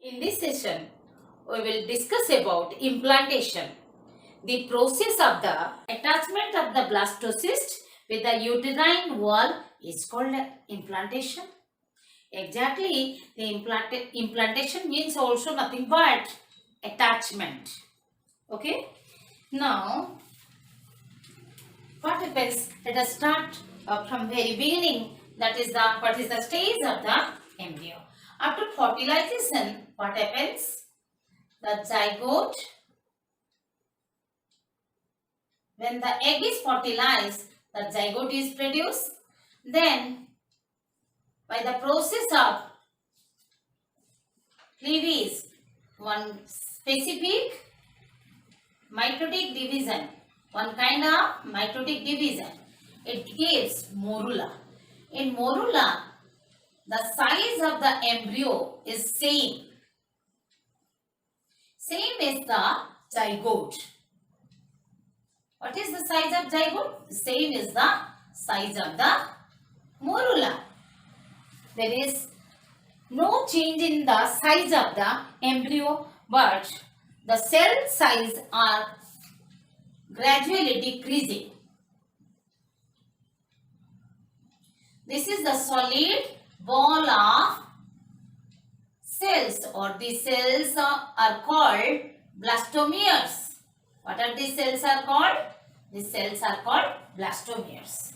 In this session, we will discuss about implantation. The process of the attachment of the blastocyst with the uterine wall is called implantation. Exactly, the implantation means also nothing but attachment. Okay. Now, what happens? Let us start from very beginning. That is what is the stage of the embryo. After fertilization, what happens? The zygote, when the egg is fertilized, the zygote is produced. Then, by the process of cleavage, one specific mitotic division, one kind of mitotic division, it gives morula. In morula, the size of the embryo is same as the zygote. What is the size of zygote? Same as the size of the morula. There is no change in the size of the embryo, but the cell size are gradually decreasing. This is the solid ball of cells, or the cells are called blastomeres. What are these cells are called? These cells are called blastomeres.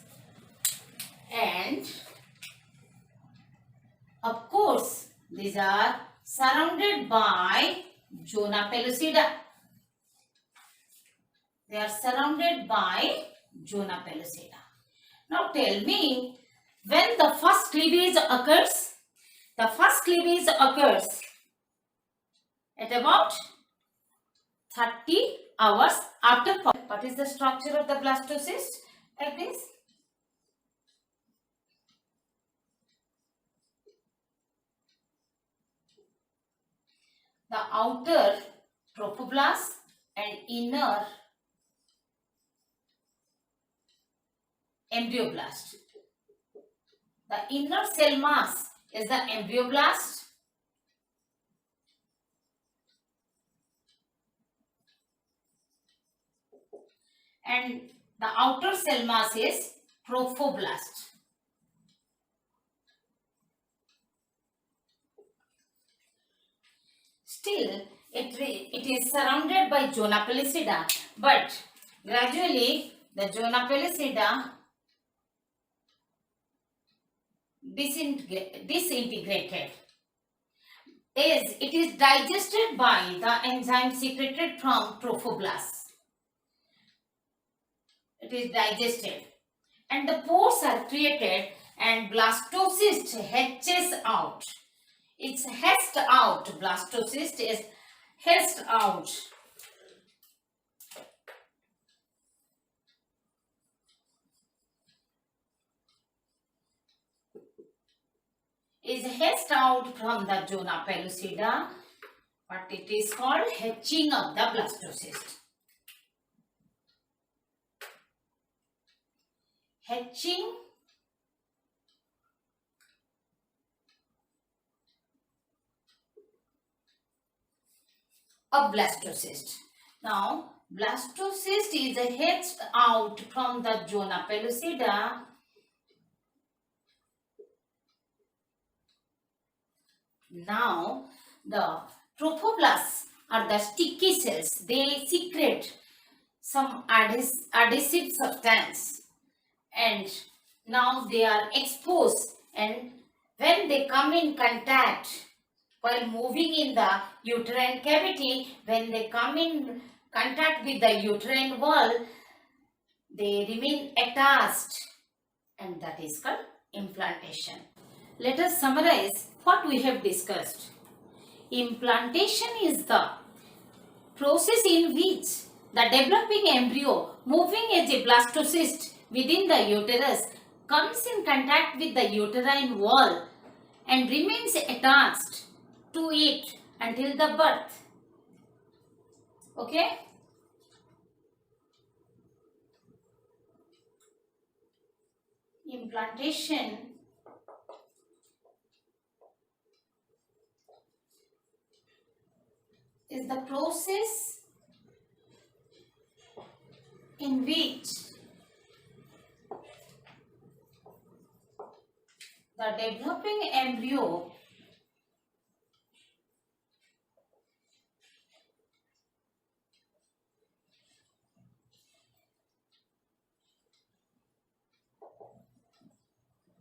And of course, these are surrounded by zona pellucida. They are surrounded by zona pellucida. Now tell me, when the first cleavage occurs? The first cleavage occurs at about 30 hours after. What is the structure of the blastocyst? Like this. The outer trophoblast and inner embryoblast. The inner cell mass is the embryoblast, and the outer cell mass is trophoblast. Still, it is surrounded by zona pellucida, but gradually the zona pellucida disintegrated as it is digested by the enzyme secreted from trophoblast. It is digested and the pores are created and blastocyst hatches out. It's hatched out. Blastocyst is hatched out. Is hatched out from the zona pellucida, but it is called hatching of the blastocyst. Hatching of blastocyst. Now, blastocyst is hatched out from the zona pellucida. Now, the trophoblasts are the sticky cells. They secrete some adhesive substance, and now they are exposed, and when they come in contact while moving in the uterine cavity, when they come in contact with the uterine wall, they remain attached, and that is called implantation. Let us summarize what we have discussed. Implantation is the process in which the developing embryo moving as a blastocyst within the uterus comes in contact with the uterine wall and remains attached to it until the birth. Okay? Implantation is the process in which the developing embryo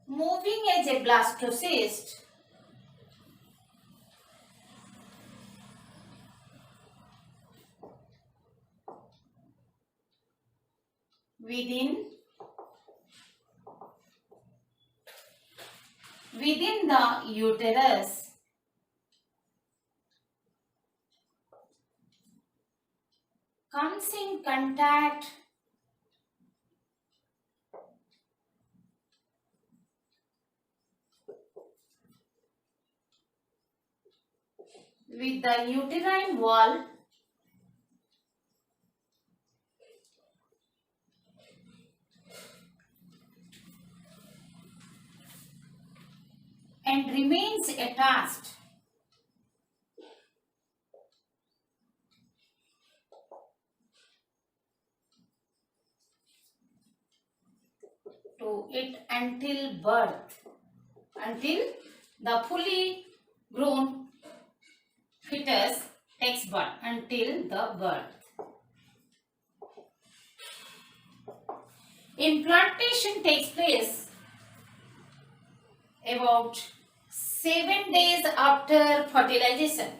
moving as a blastocyst within the uterus comes in contact with the uterine wall and remains attached to it until birth, until the fully grown fetus takes birth, until the birth. Implantation takes place about 7 days after fertilization.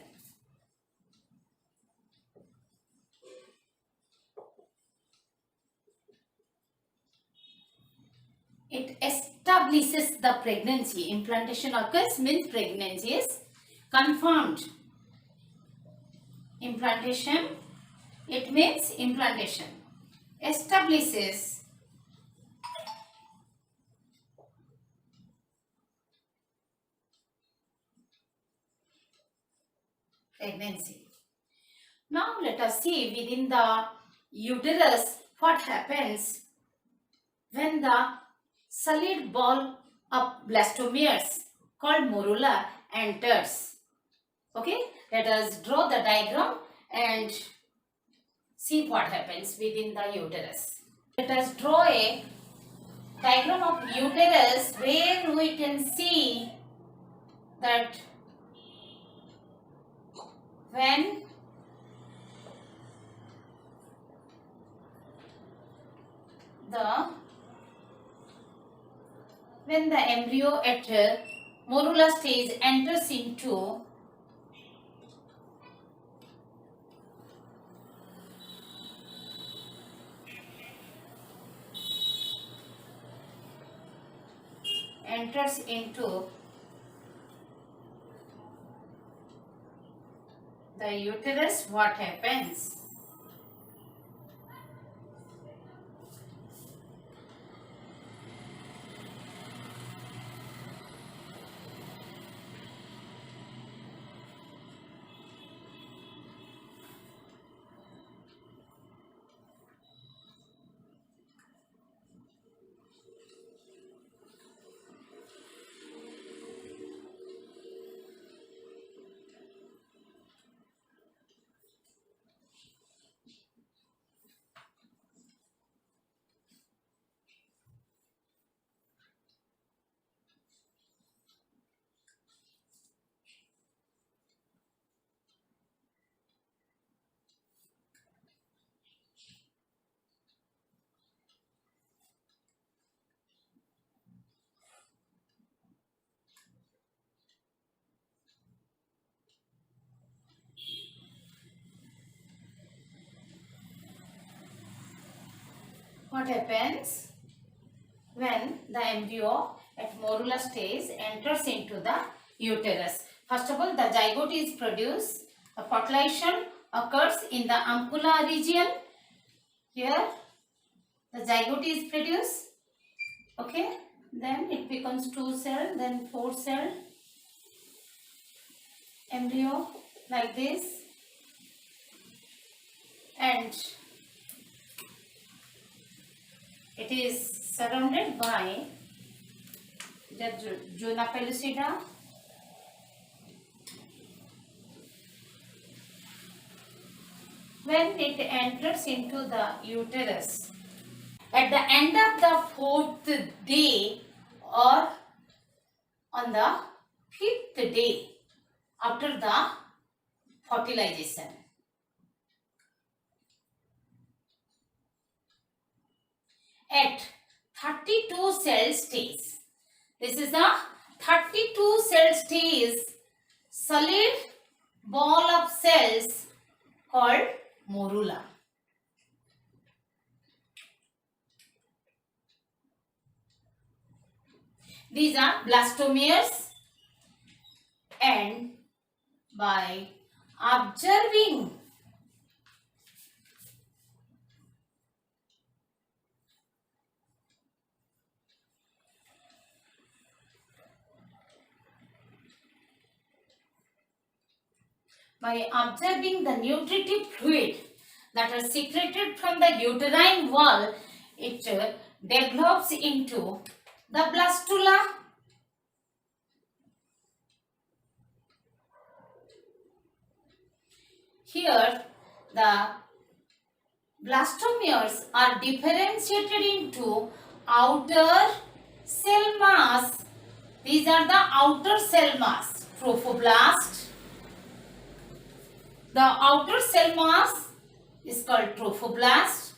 It establishes the pregnancy. Implantation occurs means pregnancy is confirmed. Implantation, it means implantation. Establishes pregnancy. Now let us see within the uterus what happens when the solid ball of blastomeres called morula enters. Okay, let us draw the diagram and see what happens within the uterus. Let us draw a diagram of uterus where we can see that when the embryo at morula stage enters into the uterus, what happens? What happens when the embryo at morula stage enters into the uterus? First of all, the zygote is produced. A fertilization occurs in the ampulla region. Here, the zygote is produced. Okay, then it becomes 2 cell, then 4 cell embryo like this, and it is surrounded by the zona pellucida, when it enters into the uterus at the end of the fourth day or on the fifth day after the fertilization. At 32 cell stage. This is the 32 cell stage solid ball of cells called morula. These are blastomeres, and by observing the nutritive fluid that are secreted from the uterine wall, it develops into the blastula. Here, the blastomeres are differentiated into outer cell mass. These are the outer cell mass, trophoblast. The outer cell mass is called trophoblast,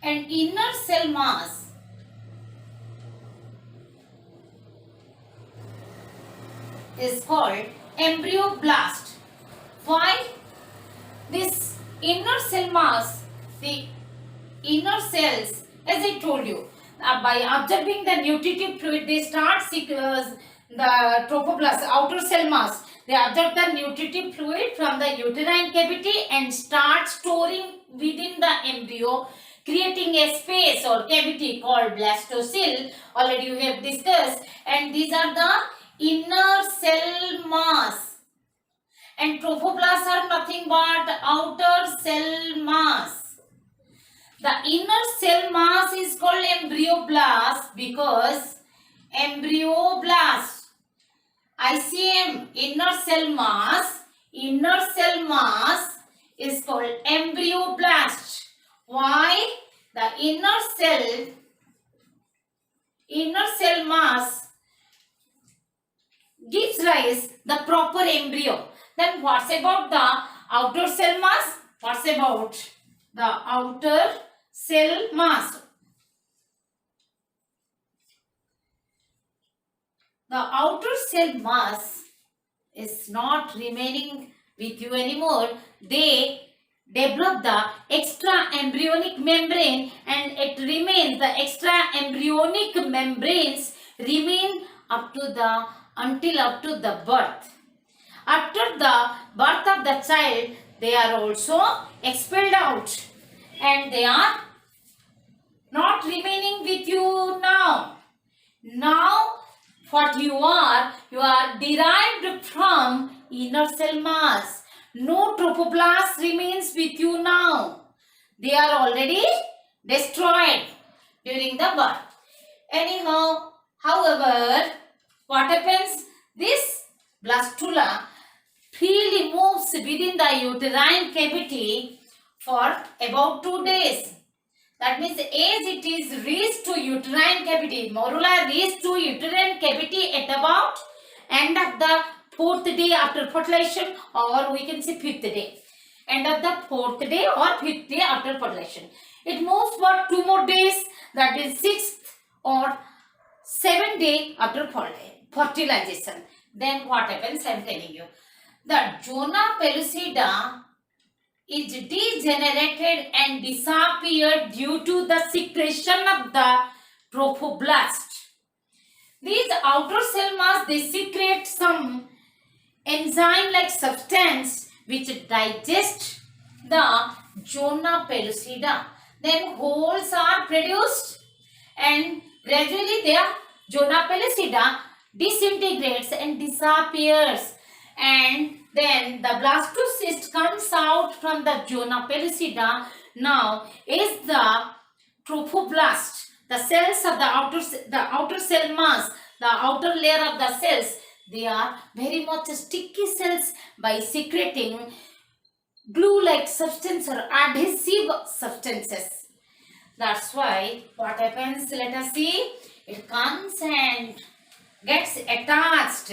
and inner cell mass is called embryoblast. Why? This inner cell mass, the inner cells, as I told you, by observing the nutritive fluid, they start the trophoblast, outer cell mass. They absorb the nutritive fluid from the uterine cavity and start storing within the embryo, creating a space or cavity called blastocele. Already you have discussed. And these are the inner cell mass. And trophoblasts are nothing but outer cell mass. The inner cell mass is called embryoblast because embryoblast, ICM, inner cell mass is called embryoblast. Why? The inner cell mass gives rise the proper embryo. Then what's about the outer cell mass? What's about the outer cell mass? The outer cell mass is not remaining with you anymore. They develop the extra embryonic membrane, and it remains, the extra embryonic membranes remain until up to the birth. After the birth of the child, they are also expelled out, and they are not remaining with you now. Now what you are derived from inner cell mass. No trophoblast remains with you now. They are already destroyed during the birth. Anyhow, however, what happens? This blastula freely moves within the uterine cavity for about 2 days. That means as it is reached to uterine cavity, morula reached to uterine cavity at about end of the 4th day after fertilization, or we can say 5th day. End of the 4th day or 5th day after fertilization. It moves for 2 more days, that is 6th or 7th day after fertilization. Then what happens? I am telling you. The zona pellucida is degenerated and disappeared due to the secretion of the trophoblast. These outer cell mass, they secrete some enzyme-like substance which digests the zona pellucida. Then holes are produced, and gradually their zona pellucida disintegrates and disappears, and then the blastocyst comes out from the zona pellucida. Now is the trophoblast, the cells of the outer cell mass, the outer layer of the cells, they are very much sticky cells by secreting glue-like substance or adhesive substances. That's why what happens, let us see, it comes and gets attached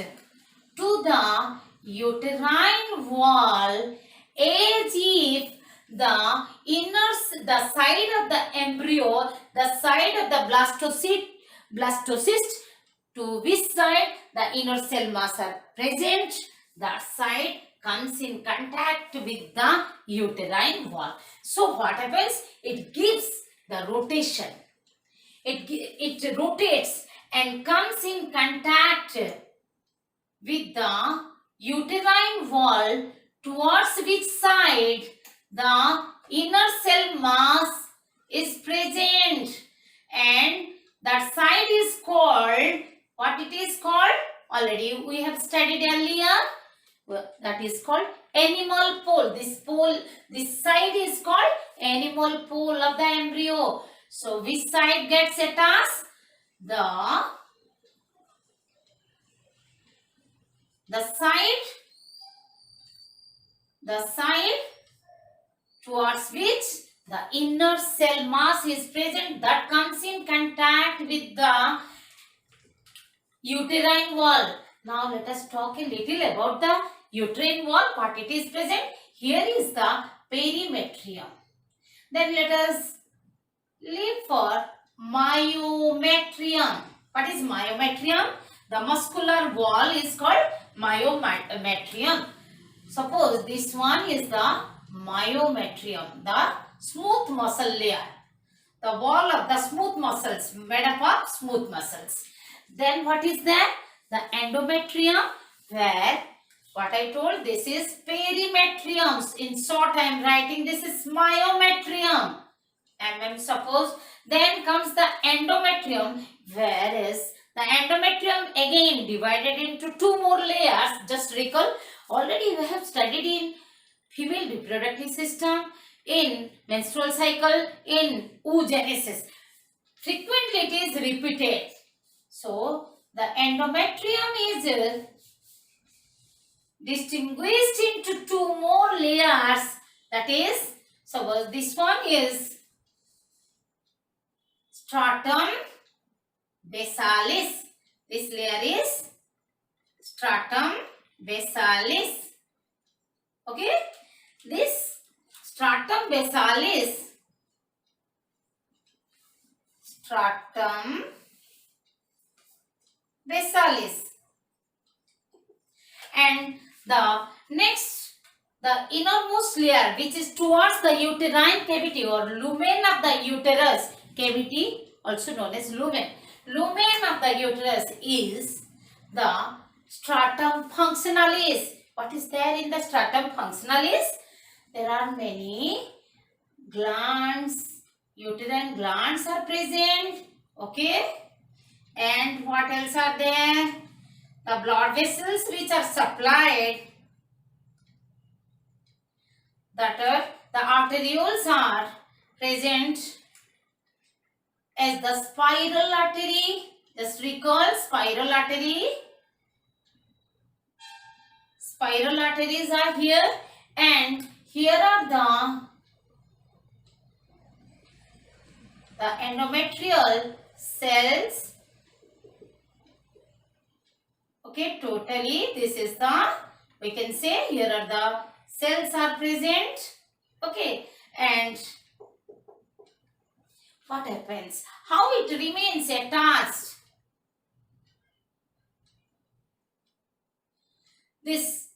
to the uterine wall as if the side of the embryo, the side of the blastocyst, to which side the inner cell mass are present, that side comes in contact with the uterine wall. So what happens? It gives the rotation. It rotates and comes in contact with the uterine wall, towards which side the inner cell mass is present, and that side is called, what it is called? Already we have studied earlier. That is called animal pole. This side is called animal pole of the embryo. So which side gets attached? The side towards which the inner cell mass is present, that comes in contact with the uterine wall. Now let us talk a little about the uterine wall, what it is present. Here is the perimetrium. Then let us leave for myometrium. What is myometrium? The muscular wall is called myometrium. Suppose this one is the myometrium, the smooth muscle layer, the wall of the smooth muscles, made up of smooth muscles. Then what is that? The endometrium, where what I told, this is perimetrium. In short, I am writing this is myometrium. And suppose then comes the endometrium, whereas the endometrium again divided into two more layers. Just recall, already we have studied in female reproductive system, in menstrual cycle, in oogenesis. Frequently it is repeated. So the endometrium is distinguished into two more layers. That is, suppose this one is stratum basalis. This layer is stratum basalis. Okay, this stratum basalis, and the next, the innermost layer, which is towards the uterine cavity or lumen of the uterus cavity, also known as lumen of the uterus, is the stratum functionalis. What is there in the stratum functionalis? There are many glands, uterine glands are present. Okay, and what else are there? The blood vessels which are supplied, that are the arterioles, are present as the spiral artery. Just recall, spiral artery. Spiral arteries are here, and here are the endometrial cells. Okay, totally this is the, we can say here are the cells are present. Okay, and what happens? How it remains attached? This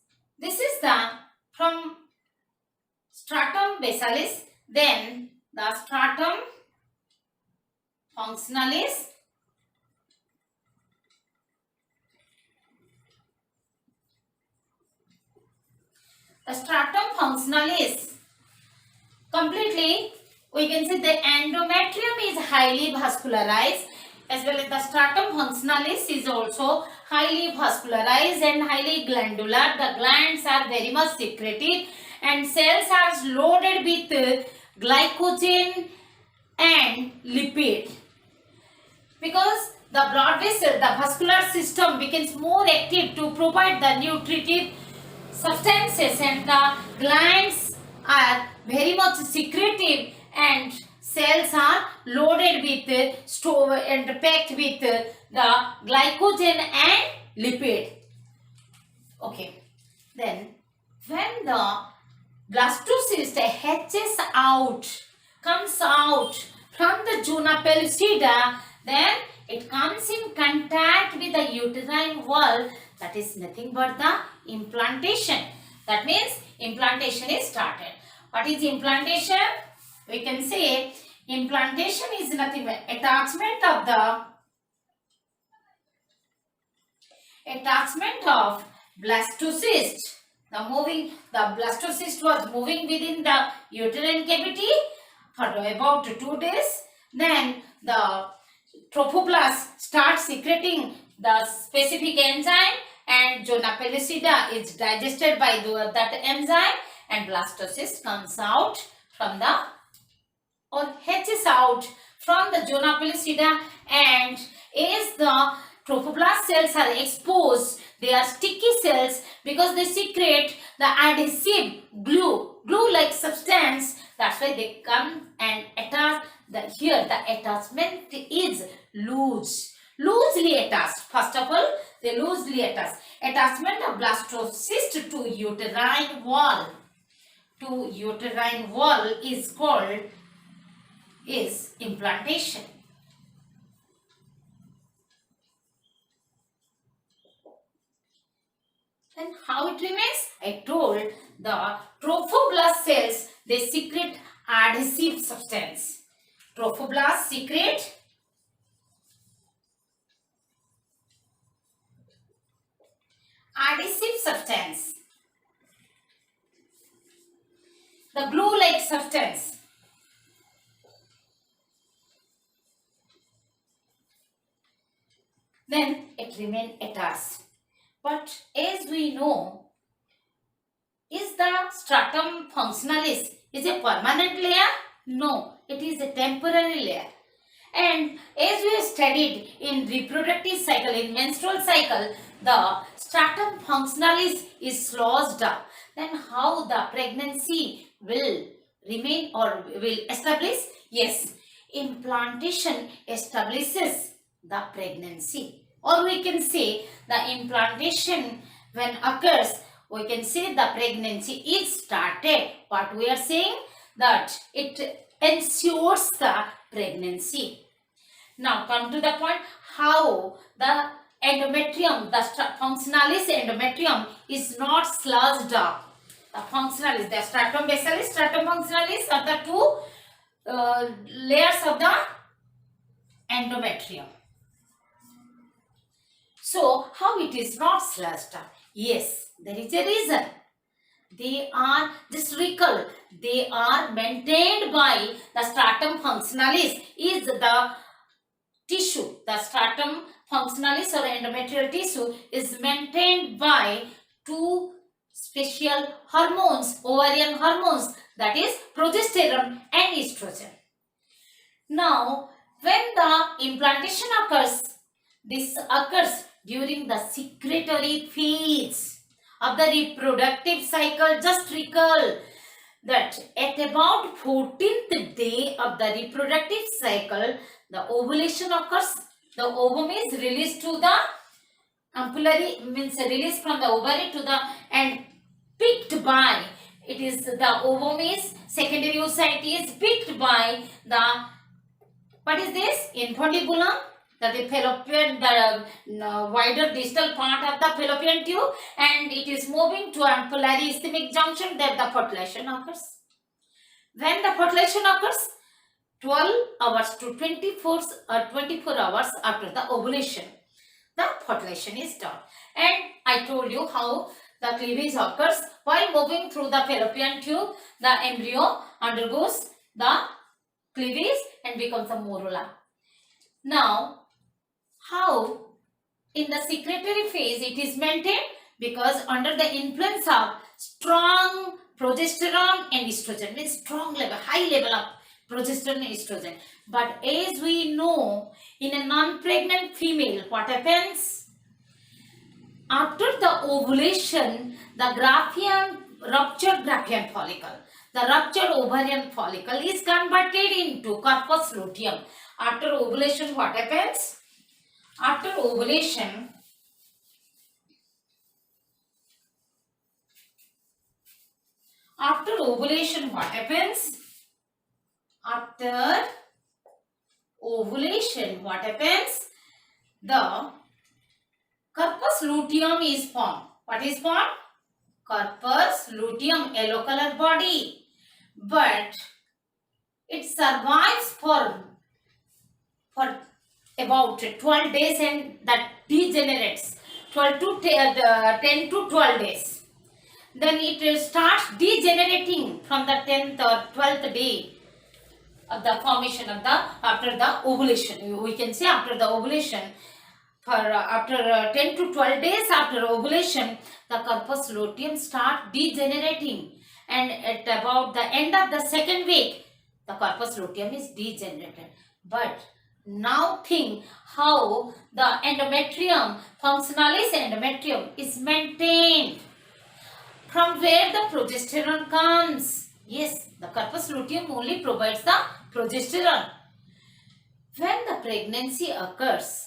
is the from stratum basalis, then the stratum functionalis, the stratum functionalis completely, we can say the endometrium is highly vascularized, as well as the stratum functionalis is also highly vascularized and highly glandular. The glands are very much secreted, and cells are loaded with glycogen and lipid. Because the blood vessel, the vascular system becomes more active to provide the nutritive substances, and the glands are very much secretive, and cells are loaded with store and packed with the glycogen and lipid. Okay, then when the blastocyst hatches out, comes out from the zona pellucida, then it comes in contact with the uterine wall. That is nothing but the implantation. That means implantation is started. What is implantation? We can say implantation is nothing but attachment of blastocyst. The blastocyst was moving within the uterine cavity for about 2 days. Then the trophoblast starts secreting the specific enzyme, and zona pellucida is digested by that enzyme, and blastocyst comes out from the or hatches out from the zona pellucida, and as the trophoblast cells are exposed, they are sticky cells because they secrete the adhesive glue-like substance. That's why they come and attach. Here the attachment is loosely attached. First of all, they loosely attached. Attachment of blastocyst to uterine wall is called implantation. Then how it remains? I told the trophoblast cells, they secrete adhesive substance. Trophoblasts secrete adhesive substance, the glue-like substance. Then it remains attached. But as we know, is the stratum functionalis is a permanent layer? No, it is a temporary layer. And as we have studied in reproductive cycle, in menstrual cycle, the stratum functionalis is closed up. Then how the pregnancy will remain or will establish? Yes, implantation establishes the pregnancy. Or we can say the implantation when occurs, we can say the pregnancy is started. What we are saying? That it ensures the pregnancy. Now come to the point how the endometrium, the functionalis endometrium is not sludged up. The functionalis, the stratum basalis, stratum functionalis are the two layers of the endometrium. So how it is not sludged up? Yes, there is a reason. They are, just recall, they are maintained by the stratum functionalis is the tissue. The stratum functionalis or endometrial tissue is maintained by two special hormones, ovarian hormones, that is progesterone and estrogen. Now, when the implantation occurs, this occurs during the secretory phase of the reproductive cycle. Just recall that at about 14th day of the reproductive cycle, the ovulation occurs. The ovum is released to the ampullary, means released from the ovary to the, and picked by, it is the ovum is, secondary oocyte is picked by the, what is this? Infundibulum, the fallopian, the wider distal part of the fallopian tube, and it is moving to ampullary ischemic junction, that the fertilization occurs. When the fertilization occurs, 12 hours to 24 hours after the ovulation, the fertilization is done. And I told you how the cleavage occurs. While moving through the fallopian tube, the embryo undergoes the cleavage and becomes a morula. Now, how in the secretory phase it is maintained? Because under the influence of strong progesterone and estrogen, means strong level, high level of progesterone and estrogen. But as we know, in a non-pregnant female, what happens? After the ovulation, the ruptured Graafian follicle, the ruptured ovarian follicle is converted into corpus luteum. After ovulation, what happens? After ovulation, what happens? After ovulation, what happens? The corpus luteum is formed. What is formed? Corpus luteum, yellow color body. But it survives for about 12 days and that degenerates. 10 to 12 days. Then it starts degenerating from the 10th or 12th day of the formation of after the ovulation. We can say after the ovulation, after 10 to 12 days after ovulation, the corpus luteum start degenerating, and at about the end of the second week, the corpus luteum is degenerated. But now think how the endometrium, functionalis endometrium, is maintained. From where the progesterone comes? Yes, the corpus luteum only provides the progesterone. When the pregnancy occurs,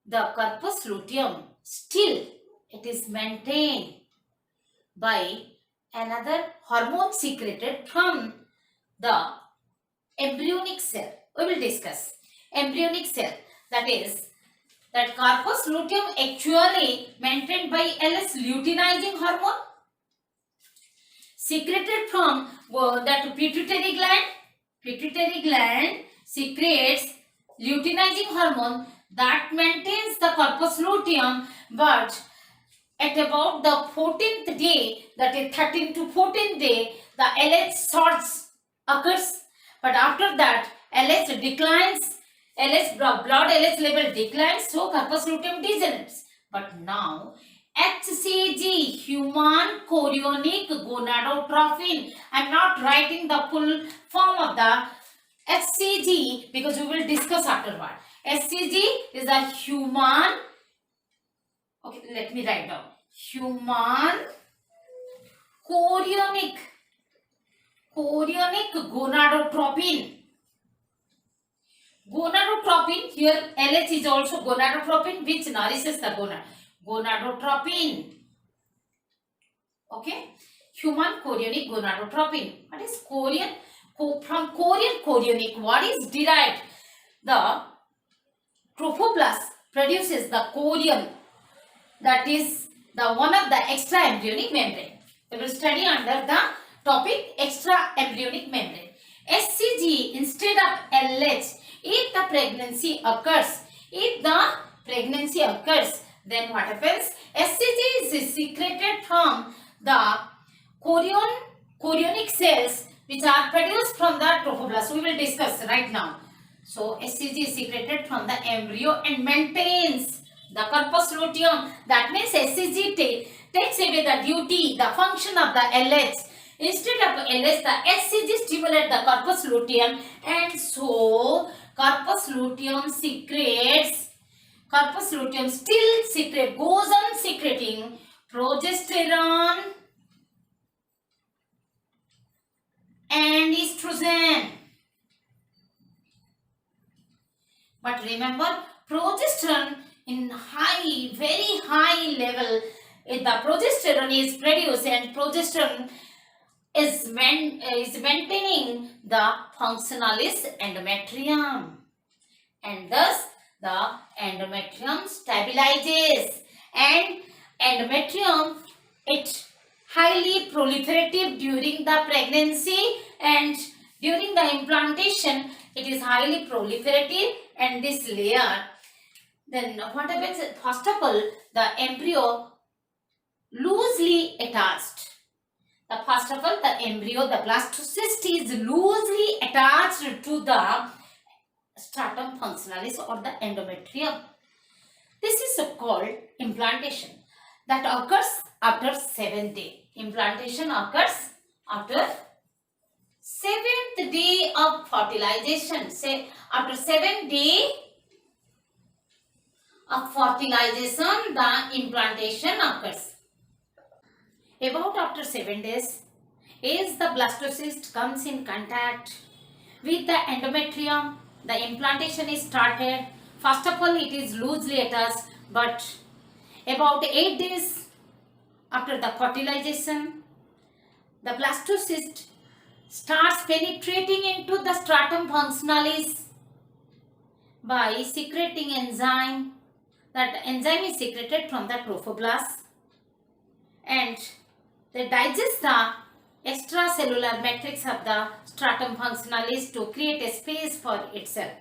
the corpus luteum still it is maintained by another hormone secreted from the embryonic cell. We will discuss embryonic cell, that is that corpus luteum actually maintained by LS luteinizing hormone secreted from that pituitary gland. Pituitary gland secretes luteinizing hormone that maintains the corpus luteum, but at about the 14th day, that is 13th to 14th day, the LH surge occurs. But after that, LH declines, blood LH level declines, so corpus luteum degenerates. But now, HCG, human chorionic gonadotropin. I am not writing the full form of the HCG because we will discuss afterward. HCG is a human, okay, let me write down. Human chorionic gonadotropin. Gonadotropin, here LH is also gonadotropin which nourishes the gonad. Gonadotropin. Okay. Human chorionic gonadotropin. What is chorion? From chorionic, what is derived? The trophoblast produces the chorion, that is the one of the extra embryonic membrane. We will study under the topic extra embryonic membrane. SCG instead of LH, if the pregnancy occurs, then what happens? SCG is secreted from the chorionic cells which are produced from the trophoblast. We will discuss right now. So SCG is secreted from the embryo and maintains the corpus luteum. That means SCG takes away the duty, the function of the LH. Instead of LH, the SCG stimulates the corpus luteum, and so corpus luteum still goes on secreting progesterone and estrogen. But remember, progesterone in very high level, the progesterone is produced, and progesterone is maintaining the functionalis endometrium, and thus the endometrium stabilizes, and endometrium it highly proliferative during the pregnancy, and during the implantation it is highly proliferative, and this layer, then what happens? First of all, the embryo loosely attached. First of all, the embryo, the blastocyst is loosely attached to the stratum functionalis or the endometrium. This is called implantation. That occurs after 7th day. Implantation occurs after seventh day of fertilization. Say after 7 days of fertilization, the implantation occurs. About after 7 days, as the blastocyst comes in contact with the endometrium, the implantation is started. First of all, it is loosely attached, but about 8 days after the fertilization, the blastocyst starts penetrating into the stratum functionalis by secreting enzyme. That enzyme is secreted from the trophoblast, and they digest the extracellular matrix of the stratum functionalis to create a space for itself.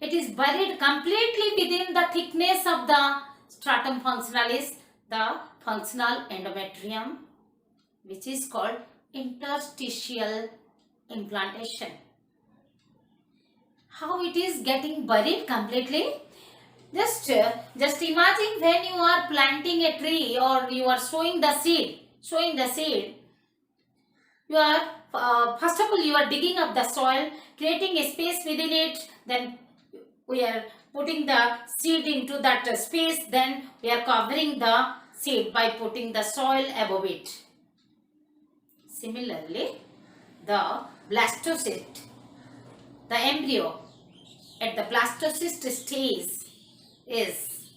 It is buried completely within the thickness of the stratum functionalis, the functional endometrium, which is called interstitial implantation. How it is getting buried completely? Just imagine when you are planting a tree or you are sowing the seed. You are first of all you are digging up the soil, creating a space within it. Then we are putting the seed into that space. Then we are covering the seed by putting the soil above it. Similarly, the blastocyst, the embryo at the blastocyst stage, is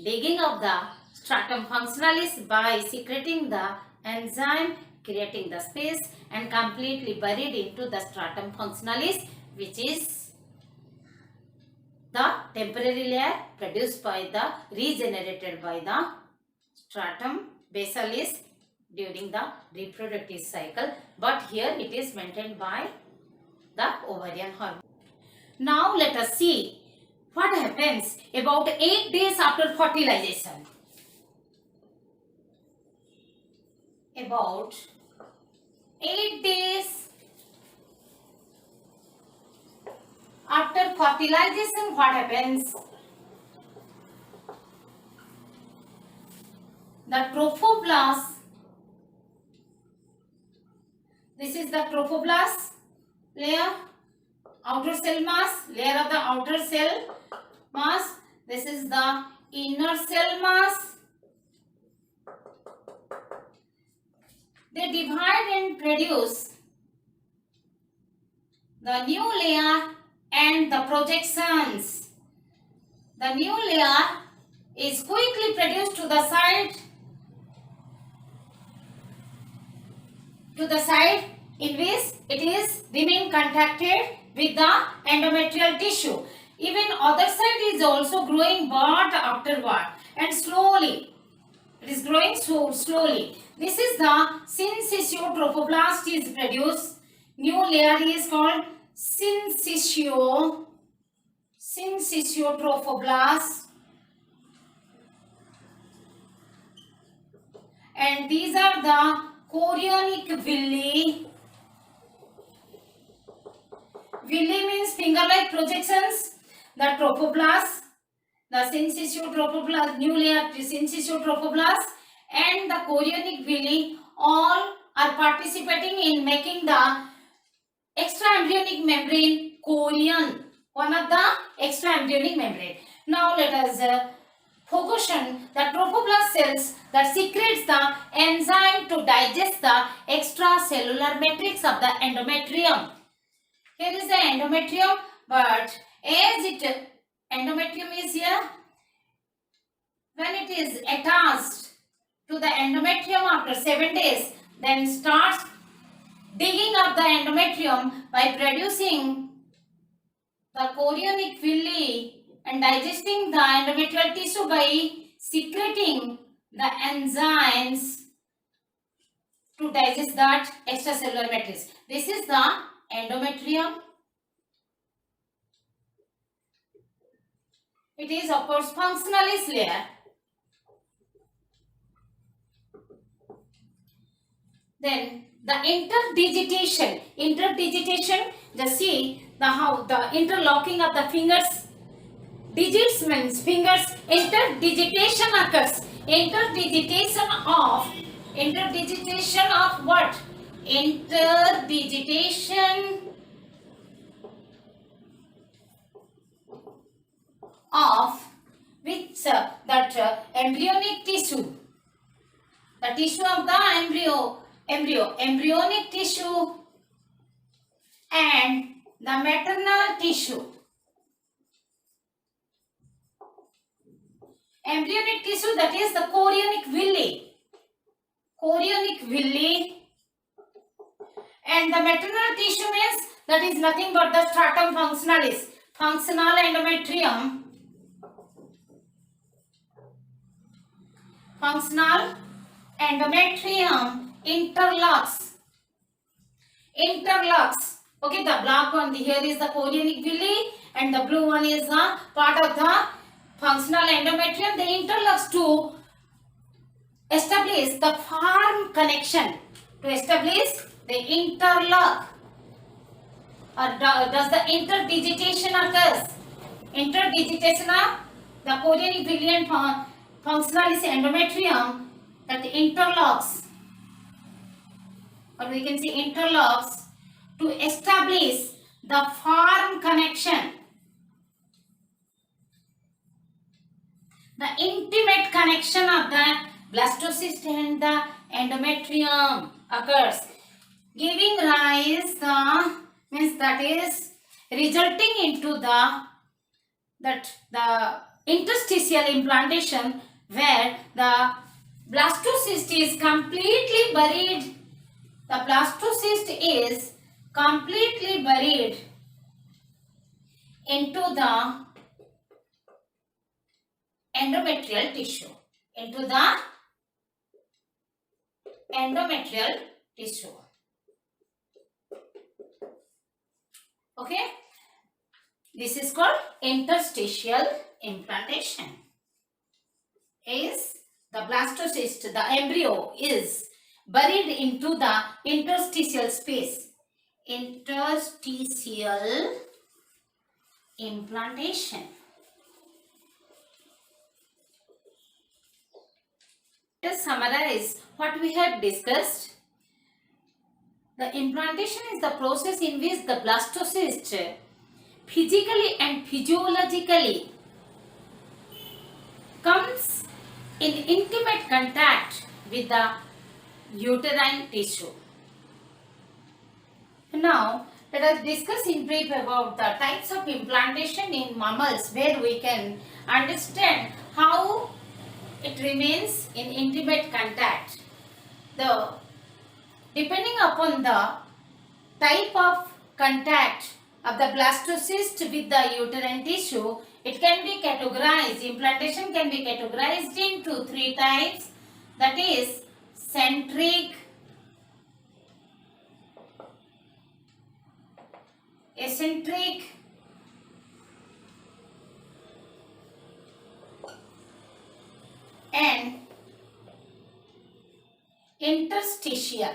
digging up the stratum functionalis by secreting the enzyme, creating the space, and completely buried into the stratum functionalis, which is the temporary layer produced by the regenerated by the stratum basalis during the reproductive cycle, but here it is maintained by the ovarian hormone. Now let us see what happens about 8 days after fertilization. About 8 days after fertilization, what happens? The trophoblast, this is the trophoblast layer, outer cell mass, layer of the outer cell mass. This is the inner cell mass. They divide and produce the new layer and the projections. The new layer is quickly produced to the side in which it is remain contacted with the endometrial tissue. Even other side is also growing, but afterward and slowly. It is growing so slowly. This is the syncytial trophoblast is produced. New layer is called syncytial trophoblast. And these are the chorionic villi. Villi means finger-like projections. The trophoblast, the syncytial trophoblast, new layer syncytial trophoblast, and the chorionic villi all are participating in making the extraembryonic membrane chorion, one of the extraembryonic membrane. Now let us focus on the trophoblast cells that secretes the enzyme to digest the extracellular matrix of the endometrium. Here is the endometrium, but as endometrium is here, when it is attached to the endometrium after 7 days, then starts digging up the endometrium by producing the chorionic villi and digesting the endometrial tissue by secreting the enzymes to digest that extracellular matrix. This is the endometrium. It is of course functionalis layer. Then the interdigitation, just see how the interlocking of the fingers. Digits means fingers. Interdigitation occurs. Interdigitation of what? interdigitation of which that embryonic tissue, the tissue of the embryonic tissue and the maternal tissue. Embryonic tissue, that is the chorionic villi, and the maternal tissue means that is nothing but the stratum functionalis, functional endometrium, interlocks. Okay, the black one here is the chorionic villi and the blue one is the part of the functional endometrium. They interlocks to establish the firm connection. To establish the interlock, or does the interdigitation occurs? Interdigitation of the chorionic villi and functionalis endometrium, that interlocks, or we can say interlocks to establish the firm connection, the intimate connection of the blastocyst and the endometrium occurs, giving rise means that is resulting into the interstitial implantation, where the blastocyst is completely buried. The blastocyst is completely buried into the endometrial tissue. Okay, this is called interstitial implantation. Is the blastocyst, the embryo is buried into the interstitial space. Interstitial implantation. Let us summarize what we have discussed. The implantation is the process in which the blastocyst physically and physiologically comes in intimate contact with the uterine tissue. Now, let us discuss in brief about the types of implantation in mammals, where we can understand how it remains in intimate contact. Depending upon the type of contact of the blastocyst with the uterine tissue, it can be categorized. Implantation can be categorized into three types, that is centric, eccentric, and interstitial.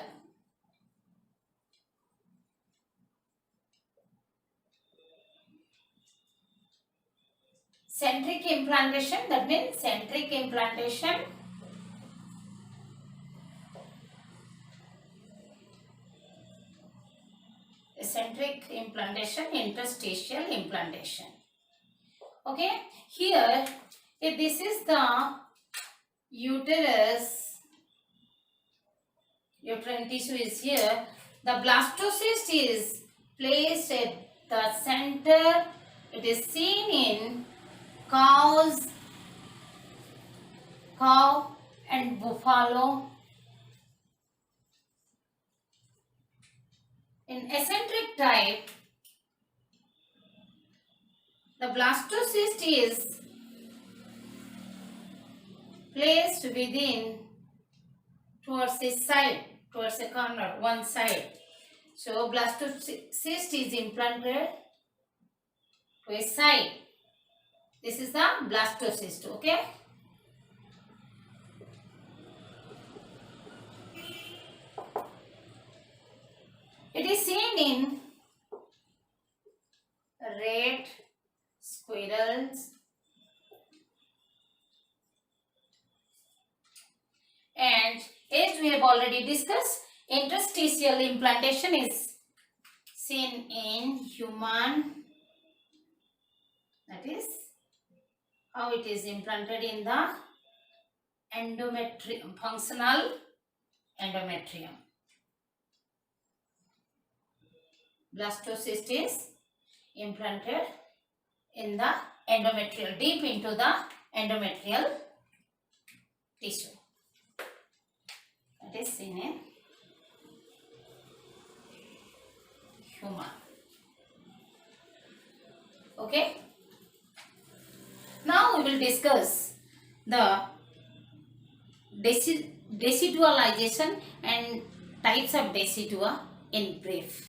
Centric implantation, that means centric implantation, eccentric implantation, interstitial implantation. Okay, here if this is the uterus, uterine tissue is here, the blastocyst is placed at the center. It is seen in cow and buffalo. In eccentric type, the blastocyst is placed within, towards a side, towards a corner, one side. So blastocyst is implanted to a side. This is the blastocyst, okay? It is seen in rat, squirrels, and as we have already discussed, Interstitial implantation is seen in human, that is how it is implanted in the endometrium, functional endometrium. Blastocyst is implanted in the endometrial, deep into the endometrial tissue. That is seen in human. Okay. Now we will discuss the decidualization and types of decidua in brief.